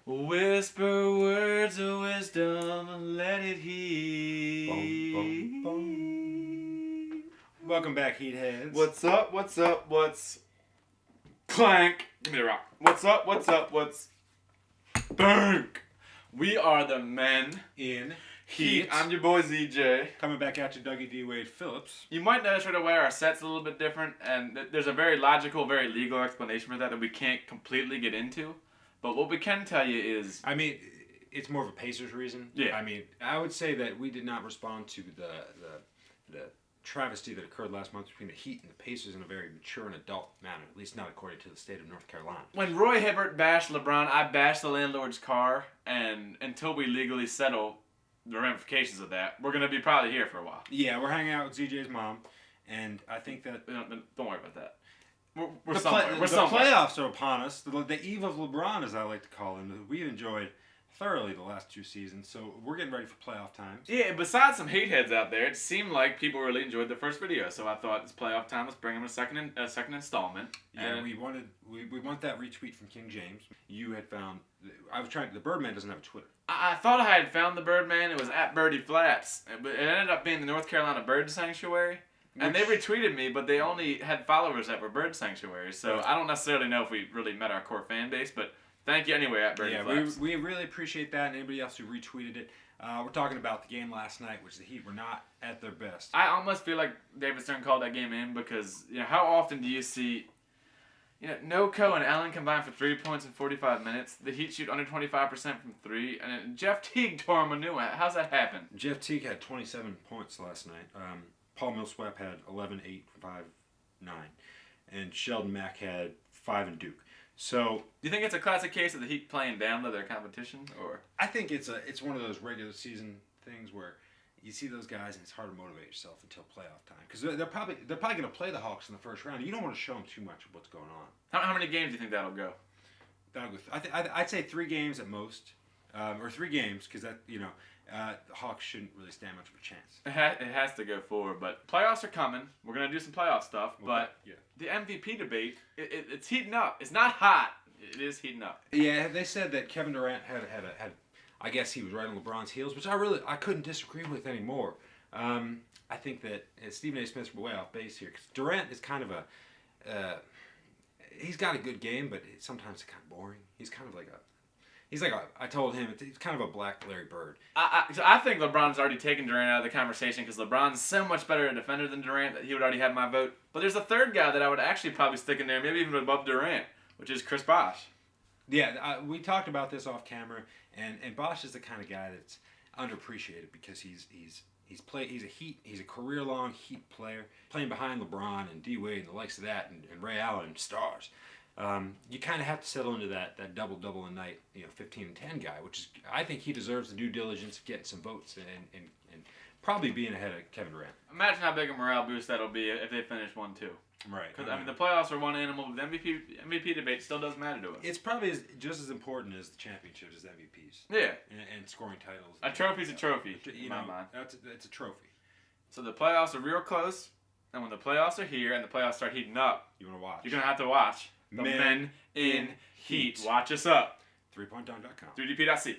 Whisper words of wisdom, let it heat. Boom, boom, Welcome back, Heatheads. What's up? What's clank? Give me the rock. What's up? What's bank? We are the men in Heat. I'm your boy ZJ. Coming back at you, Dougie D. Wade Phillips. You might notice right away our set's a little bit different, and there's a very logical, very legal explanation for that we can't completely get into. But what we can tell you is... I mean, it's more of a Pacers reason. Yeah. I mean, I would say that we did not respond to the travesty that occurred last month between the Heat and the Pacers in a very mature and adult manner, at least not according to the state of North Carolina. When Roy Hibbert bashed LeBron, I bashed the landlord's car, and until we legally settle the ramifications of that, we're going to be probably here for a while. Yeah, we're hanging out with ZJ's mom, and I think that... Don't worry about that. We're somewhere. The playoffs are upon us. The Eve of LeBron, as I like to call him. We've enjoyed thoroughly the last 2 seasons, so we're getting ready for playoff times. Yeah, besides some hate heads out there, it seemed like people really enjoyed the first video, so I thought it's playoff time. Let's bring them a second installment. Yeah, and we want that retweet from King James. You had found. I was trying. The Birdman doesn't have a Twitter. I thought I had found the Birdman. It was at Birdie Flats, but it ended up being the North Carolina Bird Sanctuary. And they retweeted me, but they only had followers that were bird sanctuaries. So I don't necessarily know if we really met our core fan base, but thank you anyway at Birdie Flaps. We really appreciate that, and anybody else who retweeted it. We're talking about the game last night, which the Heat were not at their best. I almost feel like David Stern called that game in because how often do you see Noko and Allen combined for 3 points in 45 minutes? The Heat shoot under 25% from 3, and then Jeff Teague tore him a new one. How's that happen? Jeff Teague had 27 points last night. Paul Millsap had 11, 8, 5, 9. And Sheldon Mack had 5 and Duke. So, do you think it's a classic case of the Heat playing down to their competition, or? I think it's one of those regular season things where you see those guys and it's hard to motivate yourself until playoff time because they're probably going to play the Hawks in the first round. You don't want to show them too much of what's going on. How many games do you think that'll go? I'd say 3 games at most, or 3 games because that the Hawks shouldn't really stand much of a chance. It has to go forward, but playoffs are coming. We're going to do some playoff stuff, but the MVP debate, it's heating up. It's not hot. It is heating up. Yeah, they said that Kevin Durant had I guess he was right on LeBron's heels, which I couldn't disagree with anymore. I think that Stephen A. Smith's way off base here, because Durant is kind of he's got a good game, but sometimes it's kind of boring. He's like I told him, it's kind of a black Larry Bird. I think LeBron's already taken Durant out of the conversation because LeBron's so much better a defender than Durant that he would already have my vote. But there's a third guy that I would actually probably stick in there, maybe even above Durant, which is Chris Bosh. Yeah, we talked about this off camera, and Bosh is the kind of guy that's underappreciated because he's a career-long Heat player, playing behind LeBron and D Wade and the likes of that, and Ray Allen, stars. You kind of have to settle into that double a night, 15 and 10 guy, which is, I think he deserves the due diligence of getting some votes and probably being ahead of Kevin Durant. Imagine how big a morale boost that'll be if they finish 1-2. Right. Because the playoffs are one animal, but the MVP debate still does matter to us. It's probably just as important as the championships as MVPs. Yeah. And scoring titles. A trophy's a trophy, in my mind. It's a trophy. So the playoffs are real close, and when the playoffs are here and the playoffs start heating up, you want to watch. You're going to have to watch the Men in Heat. Watch us up. 3pointdunk.com. 3dp.c.